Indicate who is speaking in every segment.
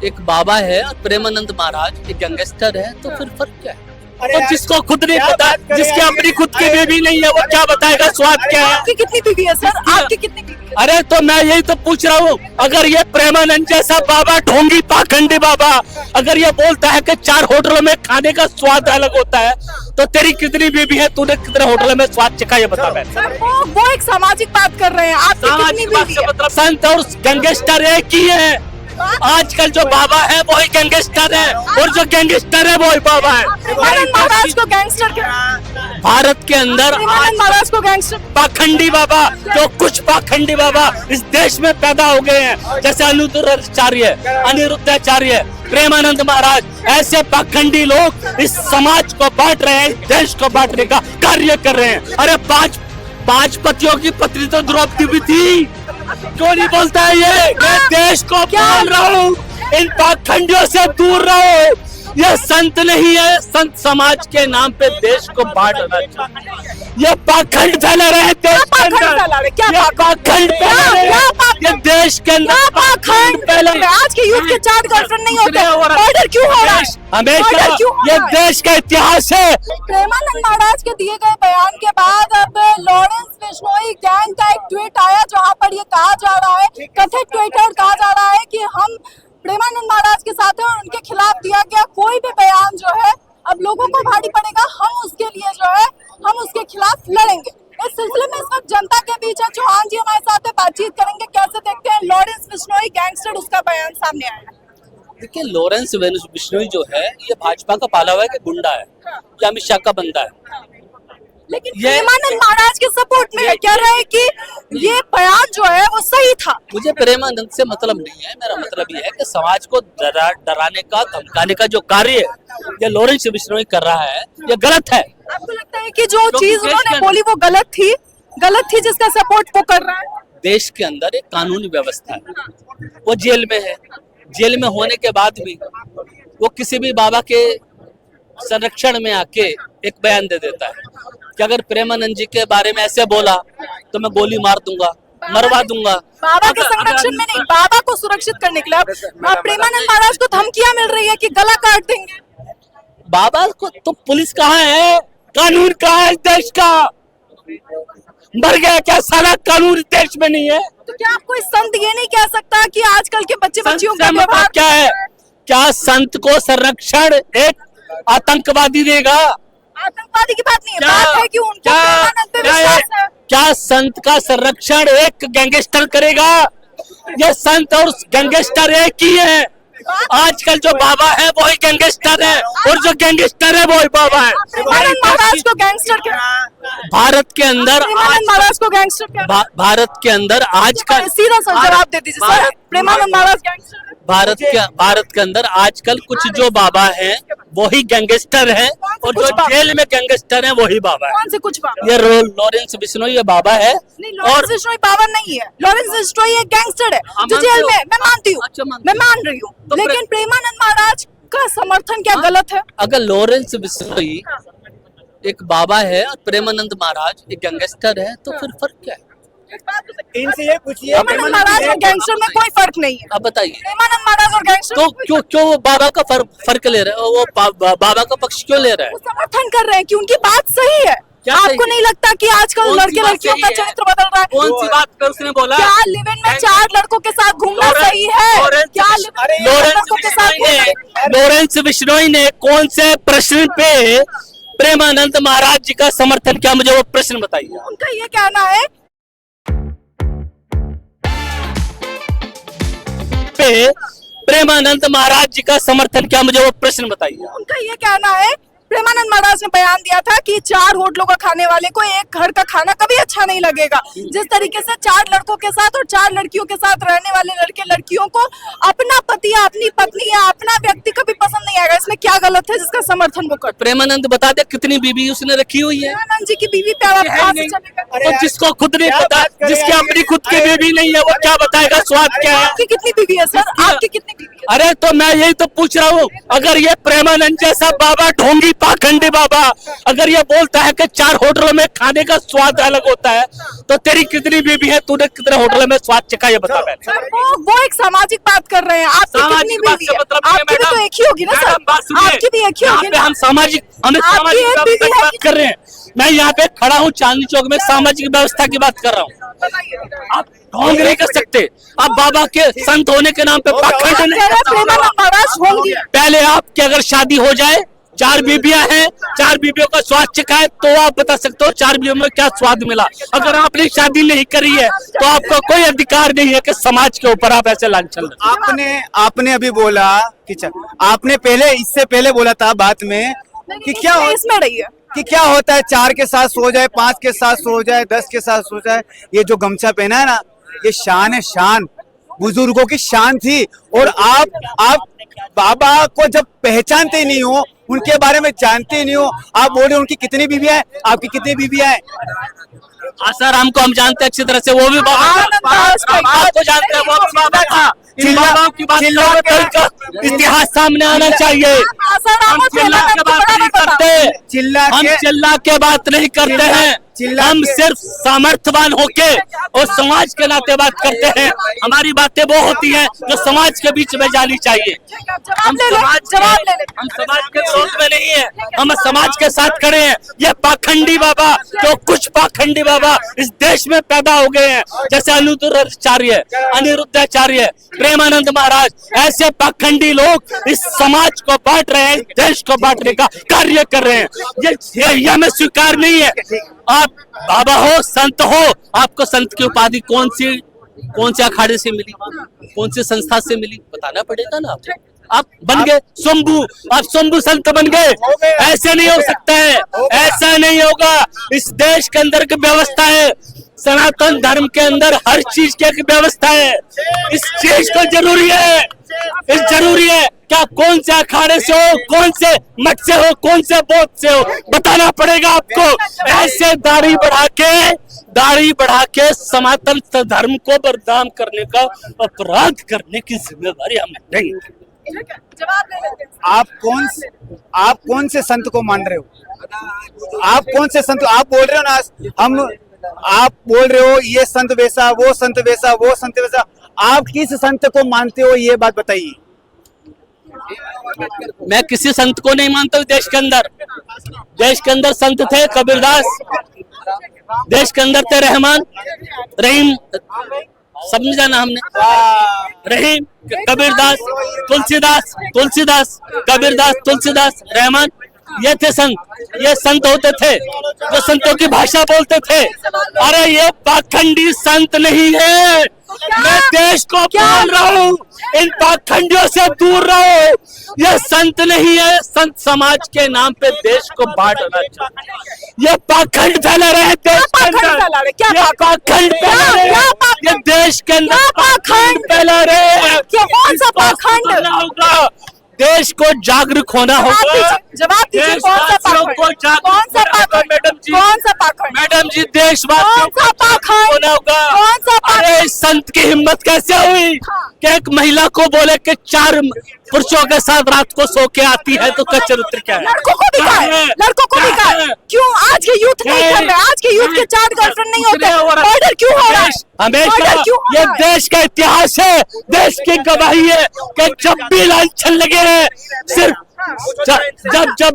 Speaker 1: एक बाबा है और प्रेमानंद महाराज एक गैंगस्टर है, तो फिर फर्क क्या है?
Speaker 2: अरे
Speaker 1: तो
Speaker 2: यार,
Speaker 1: जिसको खुद नहीं पता, जिसकी
Speaker 2: यार,
Speaker 1: अपनी खुद की बेबी नहीं है, वो क्या बताएगा स्वाद क्या है?
Speaker 3: आपकी कितनी बीवी है सर? आपकी कितनी बीवी है?
Speaker 1: अरे तो मैं यही तो पूछ रहा हूँ, अगर ये प्रेमानंद जैसा बाबा, ढोंगी पाखंडी बाबा, अगर ये बोलता है कि 4 होटलों में खाने का स्वाद अलग होता है, तो तेरी कितनी बीबी है, तूने कितने होटलों में स्वाद चखा, ये बता मैं।
Speaker 3: सर वो एक सामाजिक बात कर रहे हैं। आपकी कितनी
Speaker 1: सामाजिक बात
Speaker 3: बीवी
Speaker 1: से
Speaker 3: है?
Speaker 1: मतलब संत और गैंगस्टर एक ही है। आजकल जो बाबा है वही गैंगस्टर है, और जो गैंगस्टर है वही बाबा है।
Speaker 3: प्रेमानंद महाराज को गैंगस्टर क्यों?
Speaker 1: भारत के अंदर
Speaker 3: प्रेमानंद महाराज को गैंगस्टर
Speaker 1: पाखंडी बाबा, जो कुछ पाखंडी बाबा इस देश में पैदा हो गए हैं, जैसे अनिरुद्धाचार्य, प्रेमानंद महाराज, ऐसे पाखंडी लोग इस समाज को बांट रहे हैं, इस देश को बांटने का कार्य कर रहे हैं। अरे पांच पतियों की पत्नी तो द्रौपदी भी थी, क्यों नहीं बोलता है ये? मैं देश को बोल रहा हूँ, इन पाखंडियों से दूर रहो। ये संत नहीं है, संत समाज के नाम पे देश को बांटना चाहिए। ये पाखंड फैला रहे हैं देश के अंदर, ये पाखंड फैला रहे हैं, ये देश के अंदर पाखंड फैला रहे हैं।
Speaker 3: आज के यूथ के 4 गर्लफ्रेंड नहीं होते, मर्डर क्यों हो रहा है?
Speaker 1: हमेशा ये देश का इतिहास है।
Speaker 3: प्रेमानंद महाराज के दिए गए बयान के बाद अब लॉरेंस बिश्नोई गैंग का एक ट्वीट आया, जहां पर ये कहा जा रहा है, कथित ट्वीटर कहा जा रहा है कि हम प्रेमानंद महाराज के साथ हैं और उनके खिलाफ दिया गया कोई भी बयान जो है अब लोगों को भारी पड़ेगा, हम उसके लिए जो है हम उसके खिलाफ लड़ेंगे। इस सिलसिले में इस वक्त जनता के बीच है, चौहान जी हमारे साथ है, बातचीत करेंगे। कैसे देखते हैं लॉरेंस बिश्नोई गैंगस्टर, उसका बयान सामने आया?
Speaker 1: देखिए, लॉरेंस बिश्नोई जो है ये भाजपा का पाला हुआ है कि गुंडा है, या अमित शाह का बंदा है।
Speaker 3: लेकिन प्रेमानंद महाराज के सपोर्ट में कह रहे हैं कि ये बयान जो है वो सही था।
Speaker 1: मुझे प्रेमानंद से मतलब नहीं है, मेरा मतलब ये है कि समाज को डराने का, धमकाने का जो कार्य ये लॉरेंस बिश्नोई कर रहा है, ये गलत है।
Speaker 3: आपको लगता है कि जो चीज उन्होंने बोली वो गलत थी जिसका सपोर्ट वो कर रहा है?
Speaker 1: देश के अंदर एक कानूनी व्यवस्था है, वो जेल में है, जेल में होने के बाद भी वो किसी भी बाबा के संरक्षण में आके एक बयान दे देता है कि अगर प्रेमानंद जी के बारे में ऐसे बोला तो मैं गोली मार दूंगा, मरवा दूंगा।
Speaker 3: बाबा के संरक्षण में नहीं, बाबा को सुरक्षित करने के लिए अब प्रेमानंद महाराज को धमकियां मिल रही है कि गला काट देंगे।
Speaker 1: बाबा को तो पुलिस कहाँ है, कानून कहाँ है इस देश का? मर गया क्या साला? कानून इस देश में नहीं है।
Speaker 3: तो क्या आप कोई संत ये नहीं कह सकता कि आजकल के बच्चे बच्चियों का
Speaker 1: मतलब क्या है? क्या संत को संरक्षण एक आतंकवादी देगा?
Speaker 3: आतंकवादी की बात नहीं है, बात है कि उनको प्रेमानंद पे विश्वास है।
Speaker 1: क्या संत का संरक्षण एक गैंगस्टर करेगा? ये संत और गैंगस्टर एक ही है। आजकल जो बाबा है वही गैंगस्टर है, और जो गैंगस्टर है वही बाबा है।
Speaker 3: प्रेमानंद महाराज को गैंगस्टर क्या?
Speaker 1: भारत के अंदर
Speaker 3: प्रेमानंद महाराज को गैंगस्टर क्या?
Speaker 1: भारत के अंदर आजकल
Speaker 3: सीधा सा जवाब दे दीजिए सर, प्रेमानंद महाराज गैंगस्टर?
Speaker 1: भारत के अंदर आजकल कुछ जो बाबा हैं वही गैंगस्टर हैं, और जो जेल में गैंगस्टर हैं वही बाबा है।
Speaker 3: कौन से कुछ बाबा?
Speaker 1: ये लॉरेंस बिश्नोई ये बाबा है,
Speaker 3: लॉरेंस बिश्नोई बाबा नहीं है, लॉरेंस बिश्नोई एक गैंगस्टर है जो जेल में। मैं मानती हूँ, मैं मान रही हूँ, लेकिन प्रेमानंद महाराज का समर्थन क्या गलत है?
Speaker 1: अगर लॉरेंस बिश्नोई एक बाबा है और प्रेमानंद महाराज एक गैंगस्टर है, तो फिर फर्क क्या है?
Speaker 2: इनसे ये पूछिए,
Speaker 3: प्रेमानंद महाराज और गैंगस्टर में कोई फर्क नहीं है।
Speaker 1: अब बताइए,
Speaker 3: प्रेमानंद महाराज और गैंगस्टर
Speaker 1: तो क्यों वो बाबा का फर्क ले रहे हैं? वो बाबा का पक्ष क्यों ले रहे हैं?
Speaker 3: वो समर्थन कर रहे हैं कि उनकी बात सही है। आपको नहीं लगता कि आजकल लड़के लड़कियों का चरित्र बदल रहा है?
Speaker 1: कौन सी बात कर उसने बोला?
Speaker 3: क्या लिव इन में 4 लड़कों के साथ घूमना सही है? क्या लड़कों के साथ?
Speaker 1: लॉरेंस बिश्नोई ने कौन से प्रश्न पे प्रेमानंद महाराज जी का समर्थन किया? मुझे वो प्रश्न बताइए।
Speaker 3: उनका ये कहना है
Speaker 1: प्रेमानंद महाराज जी का समर्थन किया, मुझे वो प्रश्न बताइए।
Speaker 3: उनका ये कहना है, प्रेमानंद महाराज ने बयान दिया था कि 4 होटलों का खाने वाले को एक घर का खाना कभी अच्छा नहीं लगेगा। जिस तरीके से 4 लड़कों के साथ और 4 लड़कियों के साथ रहने वाले लड़के लड़कियों को अपना पति या अपनी पत्नी या अपना व्यक्ति कभी पसंद नहीं आएगा, इसमें क्या गलत है जिसका समर्थन वो कर?
Speaker 1: प्रेमानंद बता दे कितनी बीवी उसने रखी हुई है?
Speaker 3: प्रेमानंद जी की बीवी प्यारा
Speaker 1: तो जिसको खुद नहीं पता, जिसकी अपनी खुद की बेबी नहीं है, वो क्या बताएगा स्वाद क्या है?
Speaker 3: आपकी कितनी बीवी है सर? आपकी कितनी बीवी है?
Speaker 1: अरे तो मैं यही तो पूछ रहा हूँ, अगर ये प्रेमानंद जैसा बाबा, ढोंगी पाखंडी बाबा, अगर ये बोलता है कि 4 होटलों में खाने का स्वाद अलग होता है, तो तेरी कितनी बीबी है, तूने कितने होटलों में स्वाद चखा, ये बता पहले।
Speaker 3: सर वो एक सामाजिक बात कर रहे हैं, आपकी कितनी
Speaker 1: सामाजिक बात
Speaker 3: बीवी
Speaker 1: से
Speaker 3: है?
Speaker 1: मतलब नहीं है,
Speaker 3: आपकी भी तो
Speaker 1: मैडम।
Speaker 3: एक ही होगी ना सर,
Speaker 1: मैडम, बात सुनिए।
Speaker 3: आपकी भी एक ही
Speaker 1: यहाँ
Speaker 3: होगी
Speaker 1: पे
Speaker 3: ना।
Speaker 1: हम सामाजिक
Speaker 3: आपकी एक बीवी है
Speaker 1: बात कर रहे हैं। मैं यहाँ पे खड़ा हूँ चांदनी चौक में, सामाजिक व्यवस्था की बात कर रहा हूँ। आप ढोंग नहीं कर सकते, आप बाबा के संत होने के नाम पे पाखंड नहीं कर सकते।
Speaker 3: प्रेमानंद महाराज होंगी।
Speaker 1: पहले आपकी अगर शादी हो जाए, 4 बीबियां हैं, 4 बीबियों का स्वाद चखा है, तो आप बता सकते हो 4 बीबियों में क्या स्वाद मिला। अगर आपने शादी नहीं करी है तो आपको कोई अधिकार नहीं है कि समाज के ऊपर आप ऐसे लांछन लगाएं।
Speaker 2: आपने अभी बोला कि आपने पहले, इससे पहले बोला था बात में कि क्या
Speaker 3: इसमें रही है
Speaker 2: कि क्या होता है 4 के साथ सो जाए, 5 के साथ सो जाए, 10 के साथ सो जाए। ये जो गमछा पहना है ना, ये शान है, शान बुजुर्गों की शान थी। और आप बाबा को जब पहचानते ही नहीं हो, उनके बारे में जानते ही नहीं हो, आप बोल रहे हो उनकी कितनी बीवियां हैं, आपकी कितनी बीवियां हैं?
Speaker 1: आसाराम को हम जानते हैं अच्छी तरह से, वो भी बाबा आपको जानते हैं, वो भी बाबा था। इन बाबाओं की बात करो तो इतिहास सामने आना चाहिए। हम चिल्ला के बात नहीं करते, चिल्ला के बात नहीं करते हैं, हम सिर्फ सामर्थ्यवान होके और समाज के नाते बात करते हैं। हमारी बातें वो होती हैं जो समाज के बीच में जानी चाहिए। हम समाज के विरोध में नहीं है, हम समाज के साथ खड़े हैं। ये पाखंडी बाबा, जो कुछ पाखंडी बाबा इस देश में पैदा हो गए हैं, जैसे अनिरुद्धाचार्य, प्रेमानंद महाराज, ऐसे पाखंडी लोग इस समाज को बांट रहे हैं, देश को बांटने का कार्य कर रहे हैं। ये हमें स्वीकार नहीं है। आप बाबा हो, संत हो, आपको संत की उपाधि कौन से अखाड़े से मिली, कौन सी संस्था से मिली, बताना पड़ेगा ना। आप बन गए शंभू, आप शंभू संत बन गए, ऐसे नहीं हो सकता है, ऐसा नहीं होगा। इस देश के अंदर की व्यवस्था है, सनातन धर्म के अंदर हर चीज की एक व्यवस्था है। इस चीज को जरूरी है क्या कौन से अखाड़े से हो, कौन से मठ से हो, कौन से बोध से हो, बताना पड़ेगा आपको। ऐसे दाढ़ी बढ़ा के सनातन धर्म को बदनाम करने का अपराध करने की जिम्मेदारी हमें नहीं।
Speaker 3: जवाब ले लेते हैं।
Speaker 2: आप कौन से संत को मान रहे हो? आप कौन से संत? आप बोल रहे हो ना, आप बोल रहे हो ये संत वैसा, वो संत वैसा, वो संत वैसा। आप किस संत को मानते हो, ये बात बताइए।
Speaker 1: मैं किसी संत को नहीं मानता हूँ। देश के अंदर संत थे कबीरदास, देश के अंदर थे रहमान, रहीम, समझा ना हमने, रहीम, कबीरदास, तुलसीदास, कबीरदास, तुलसीदास, रहमान, ये थे संत। ये संत होते थे जो संतों की भाषा बोलते थे। अरे ये पाखंडी संत नहीं है। मैं देश को बोल रहा हूँ, इन पाखंडियों से दूर रहो। ये संत नहीं है, संत समाज के नाम पे देश को बांटना चाहिए। ये पाखंड फैला रहे हैं देश के अंदर, ये पाखंड फैला रहे हैं, ये देश के अंदर पाखंड फैला रहे हैं।
Speaker 3: कौन सा पाखंड
Speaker 1: होगा? देश को जागरूक होना होगा।
Speaker 3: जवाब दीजिए, कौन सा पाखंड? कौन सा पाखंड?
Speaker 1: मैडम जी,
Speaker 3: कौन सा पाखंड?
Speaker 1: मैडम जी, देशवासियों
Speaker 3: कौन सा पाखंड?
Speaker 1: होना होगा।
Speaker 3: कौन सा पाखंड?
Speaker 1: अरे संत की हिम्मत कैसे हुई कि एक महिला को बोले कि 4 पुरुषों के साथ रात को सो के आती है, तो क्या चरित्र क्या है?
Speaker 3: लड़कों को भी है, लड़कों को भी है। क्यों आज के यूथ नहीं कर रहे? आज के यूथ के 4 गर्लफ्रेंड नहीं होते, मर्डर क्यों हो रहा है?
Speaker 1: हमेशा ये देश का इतिहास है, देश की गवाही है कि जब भी लांछन लगे हैं, सिर्फ जब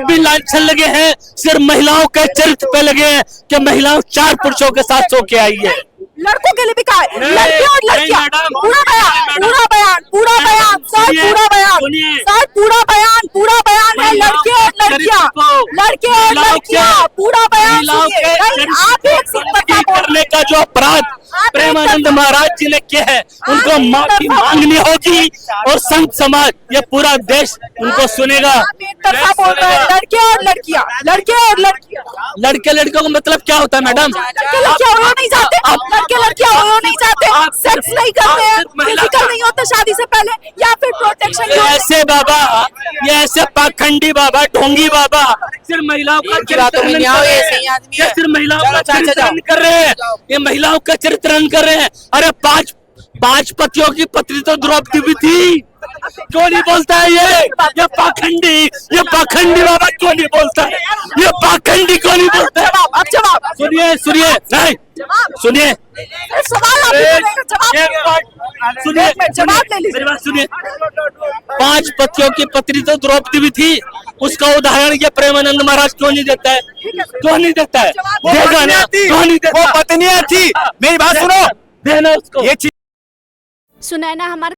Speaker 1: भी लांछन लगे हैं, सिर्फ महिलाओं के चरित्र पे लगे हैं कि महिलाओं 4 पुरुषों के साथ सो के आई है।
Speaker 3: लड़कों के लिए भी कहा है, लड़के और लड़कियां, पूरा बयान सर, पूरा बयान है। लड़के और लड़कियां, पूरा बयान सुनिए। आप एक सिंपल
Speaker 1: करने का जो अपराध प्रेमानंद महाराज जी ने किया है, उनको माफी मांगनी होगी और संत समाज, ये पूरा देश उनको सुनेगा।
Speaker 3: लड़के और लड़कियां,
Speaker 1: लड़के लड़कियों का मतलब क्या होता है मैडम?
Speaker 3: लड़कियां नहीं जाते, लड़कियां नहीं जाते, सेक्स नहीं करते हैं, फिजिकल नहीं होते शादी से पहले, या फिर प्रोटेक्शन।
Speaker 1: ऐसे बाबा, ये ऐसे पाखंडी बाबा, ढोंगी बाबा सिर्फ महिलाओं का चरित्र सिर्फ महिलाओं का चरित्र कर रहे हैं, ये महिलाओं का चरित्र कर रहे हैं। अरे 5 पतियों की पत्नी तो द्रौपदी भी थी। क्यों नहीं बोलता है ये पाखंडी बाबा क्यों नहीं बोलता है? ये पाखंडी क्यों नहीं बोलता है?
Speaker 3: अब जवाब
Speaker 1: सुनिए नहीं सुनिए
Speaker 3: सवाल आप ही करेंगे, जवाब
Speaker 1: सुनिए
Speaker 3: जवाब ले लीजिए।
Speaker 1: मेरी बात सुनिए। 5 पतियों की पत्नी तो द्रौपदी भी थी, उसका उदाहरण ये प्रेमानंद महाराज क्यों नहीं देता है? क्यों नहीं देता है? देगा ना, क्यों नहीं देता?
Speaker 2: वो पत्नियां थी, मेरी बात सुनो,
Speaker 1: देना उसको।
Speaker 2: ये चीज
Speaker 4: सुनैना हमारे